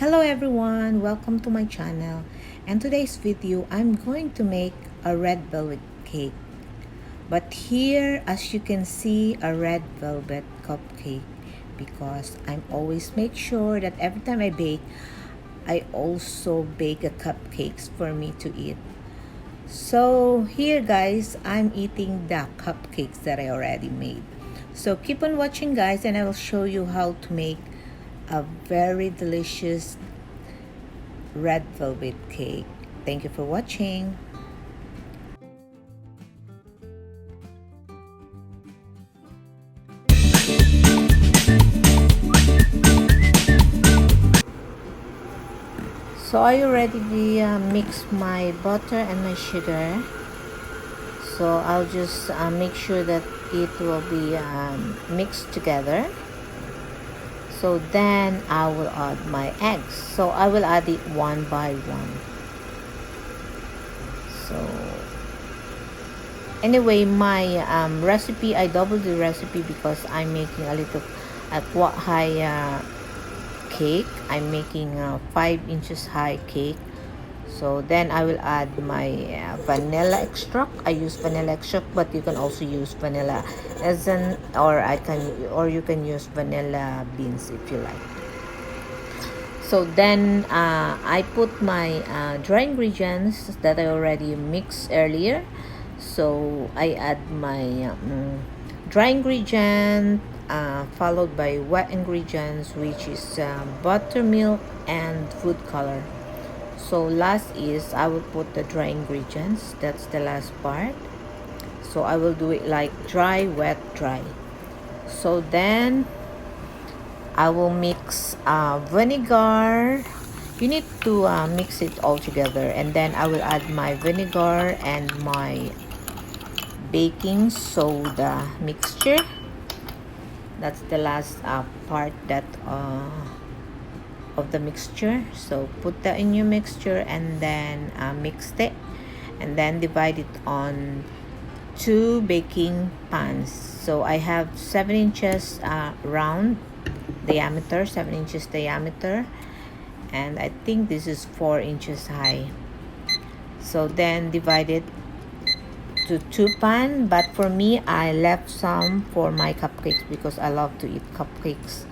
Hello everyone, welcome to my channel. And today's video, I'm going to make a red velvet cake. But here, as you can see, a red velvet cupcake, because I'm always make sure that every time I bake, I also bake a cupcakes for me to eat. So here guys, I'm eating the cupcakes that I already made. So keep on watching guys, and I will show you how to make a very delicious red velvet cake. Thank you for watching. So I already mixed my butter and my sugar. So I'll just make sure that it will be mixed together. So then I will add my eggs. So I will add it one by one. So anyway, my recipe, I doubled the recipe because I'm making a little quite high cake. I'm making a 5 inches high cake. So then I will add my vanilla extract. I use vanilla extract, but you can also use vanilla essence, or you can use vanilla beans if you like. So then I put my dry ingredients that I already mixed earlier. So I add my dry ingredient followed by wet ingredients, which is buttermilk and food color. So last is I will put the dry ingredients. That's the last part. So I will do it like dry, wet, dry. So then I will mix vinegar. You need to mix it all together, and then I will add my vinegar and my baking soda mixture. That's the last part that of the mixture. So put that in your mixture and then mix it, and then divide it on 2 baking pans. So I have 7 inches round diameter, 7 inches diameter, and I think this is 4 inches high. So then divide it to 2 pan, but for me I left some for my cupcakes because I love to eat cupcakes.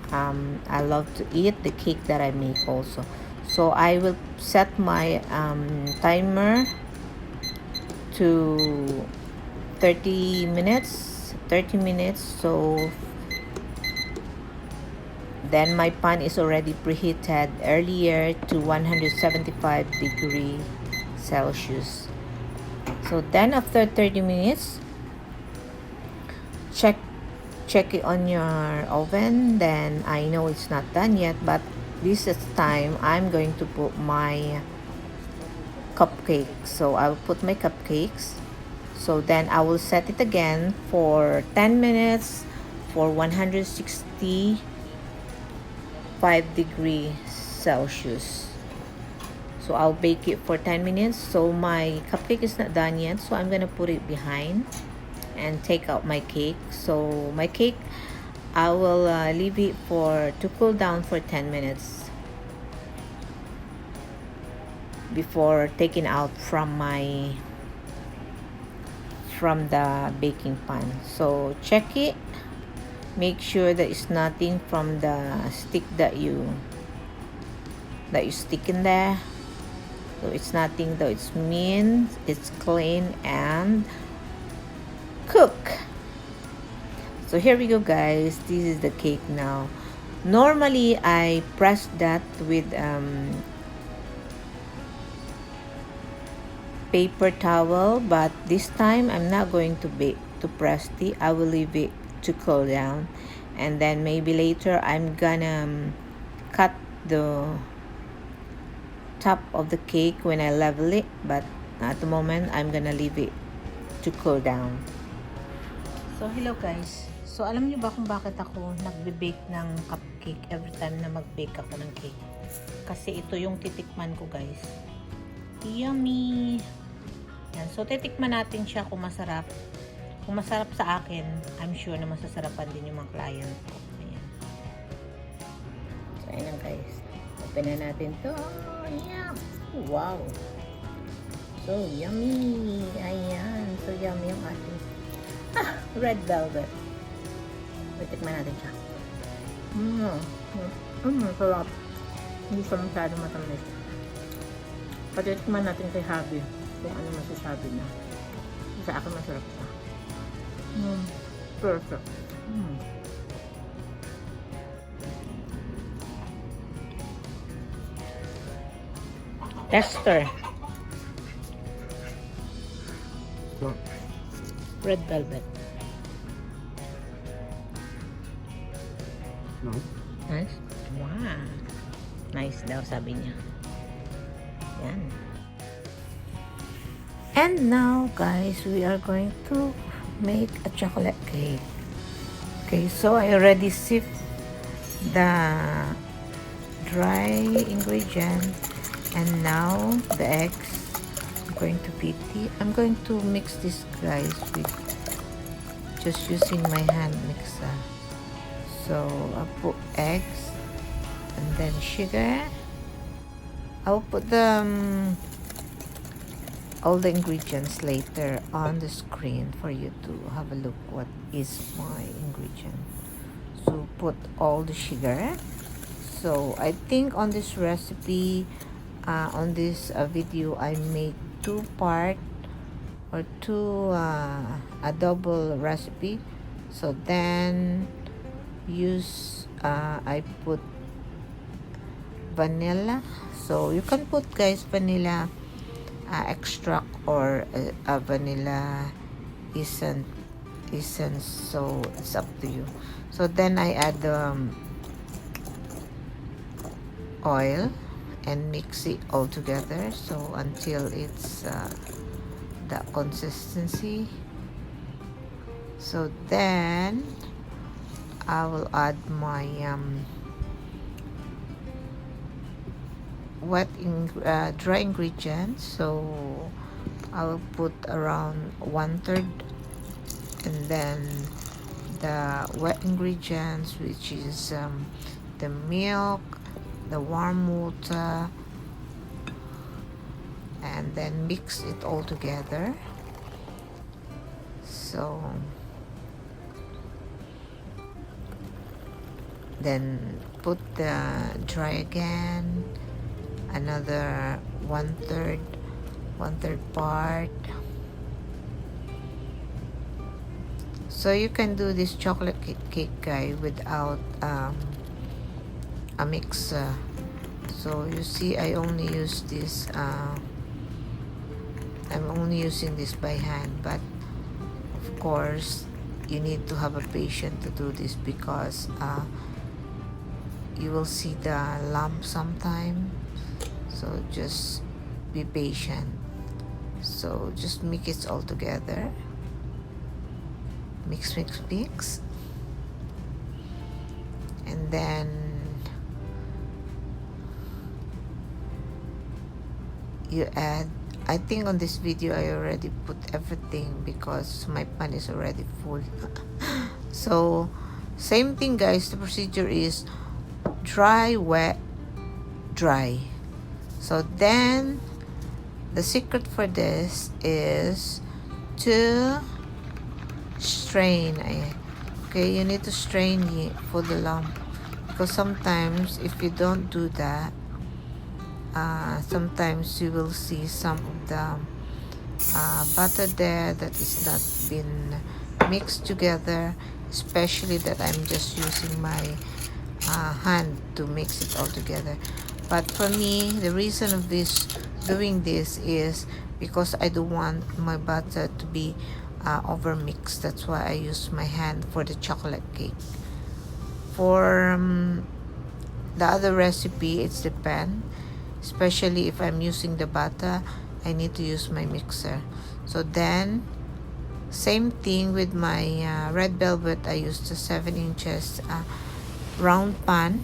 I love to eat the cake that I make also. So I will set my timer to 30 minutes. So then my pan is already preheated earlier to 175 degrees Celsius. So then after 30 minutes, check it on your oven. Then I know it's not done yet, but this is time I'm going to put my cupcakes. So I will put my cupcakes. So then I will set it again for 10 minutes for 165 degrees Celsius. So I'll bake it for 10 minutes. So my cupcake is not done yet, so I'm gonna put it behind and take out my cake. So my cake, I will leave it to cool down for 10 minutes before taking out from the baking pan. So check it, make sure that it's nothing from the stick that you stick in there. So it's nothing, though it's mean, it's clean and cook. So here we go guys, this is the cake now. Normally I press that with paper towel, but this time I'm not going to press it. I will leave it to cool down, and then maybe later I'm gonna cut the top of the cake when I level it, but at the moment I'm gonna leave it to cool down. So hello guys, so alam niyo ba kung bakit ako nagbe-bake ng cupcake every time na mag-bake ako ng cake? Kasi ito yung titikman ko guys. Yummy! Yan. So titikman natin siya kung masarap. Kung masarap sa akin, I'm sure na masasarapan din yung mga client ko. Ayan. So ayan guys. Open na natin to. Yeah. Wow. So yummy. Ayan. So yummy yung ating red velvet. Tikman natin siya. Sarap. Hindi siya masyado matamis. Patitikman natin kay Habi kung ano masasabi na. Sa akin masarap siya. Perfect. Tester. Red velvet. No. Nice? Wow. Nice daw sabi niya. Yan. And now guys, we are going to make a chocolate cake. Okay, so I already sieved the dry ingredient and now the eggs. I'm going to mix this guys with just using my hand mixer. So I'll put eggs and then sugar. I'll put all the ingredients later on the screen for you to have a look what is my ingredient. So put all the sugar. So I think on this recipe, on this video, I make two-part or a double recipe. So then I put vanilla. So you can put guys vanilla extract or a vanilla essence, so it's up to you. So then I add oil and mix it all together, so until it's the consistency. So then I will add my dry ingredients. So I will put around 1/3, and then the wet ingredients, which is the milk, the warm water, and then mix it all together. So then put the dry again, another 1/3 part. So you can do this chocolate cake guy without a mixer. So you see, I only use this I'm only using this by hand, but of course you need to have a patience to do this, because you will see the lump sometime. So just be patient. So just mix it all together. Mix. And then you add, I think on this video I already put everything because my pan is already full. So same thing guys, the procedure is dry, wet, dry. So then the secret for this is to strain. Okay, you need to strain it for the lump, because sometimes if you don't do that, sometimes you will see some of the butter there that is not been mixed together, especially that I'm just using my hand to mix it all together. But for me, the reason of doing this is because I don't want my butter to be over mixed. That's why I use my hand for the chocolate cake. For the other recipe, it's depend. Especially if I'm using the butter, I need to use my mixer. So then, same thing with my red velvet. I used a 7 inches round pan.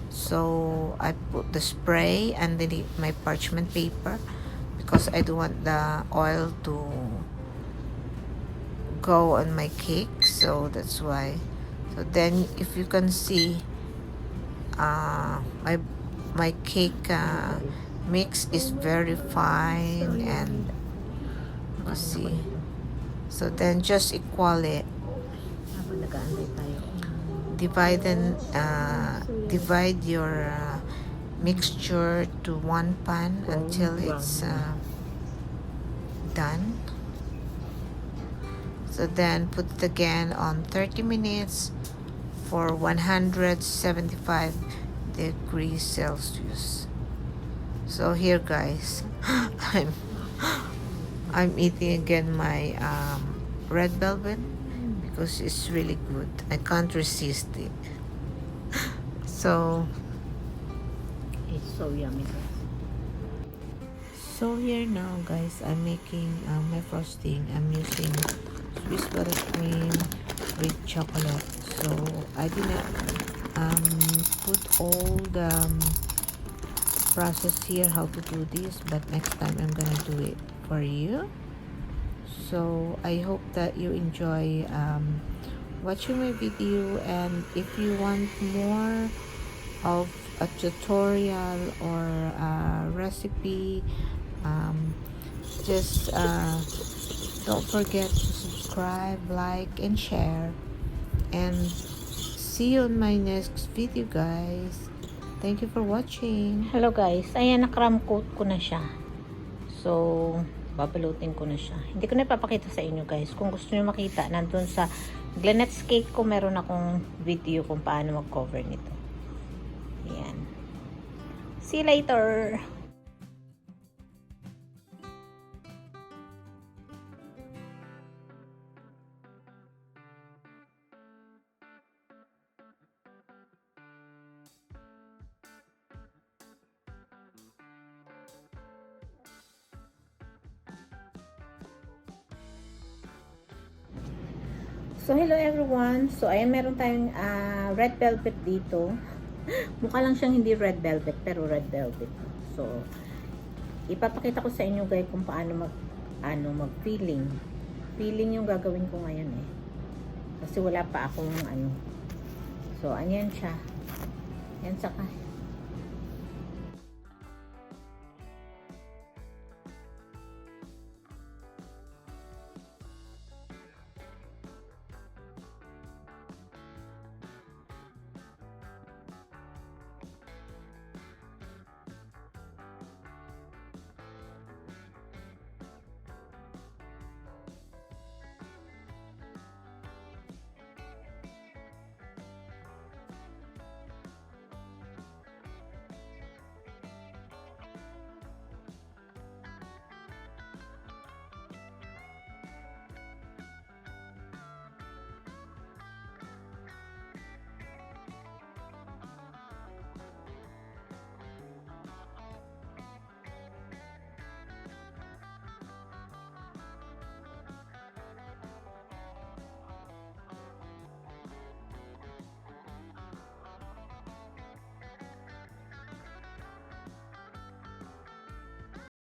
So I put the spray underneath my parchment paper, because I don't want the oil to go on my cake. So that's why. So then if you can see, my cake mix is very fine, and you see. So then just equal it. Divide your mixture to one pan until it's done. So then put it again on 30 minutes for 175 degrees Celsius. So here, guys, I'm eating again my red velvet because it's really good. I can't resist it. So It's so yummy. So here now, guys, I'm making my frosting. I'm using Swiss buttercream with chocolate. So I didn't put all the process here how to do this, but next time I'm gonna do it for you. So I hope that you enjoy watching my video, and if you want more of a tutorial or a recipe, just don't forget to subscribe, like, and share, and see you on my next video, guys. Thank you for watching. Hello guys, ayan, na-cram coat ko na siya. So, babalutin ko na siya. Hindi ko na ipapakita sa inyo guys. Kung gusto nyo makita, nandun sa Glynette's cake ko, meron akong video kung paano mag-cover nito. Ayan. See you later! So, hello everyone. So, ayan, meron tayong red velvet dito. Mukha lang siyang hindi red velvet, pero red velvet. So, ipapakita ko sa inyo guys kung paano mag-filling. Filling yung gagawin ko ngayon eh. Kasi wala pa akong So, ayan siya. Yan saka.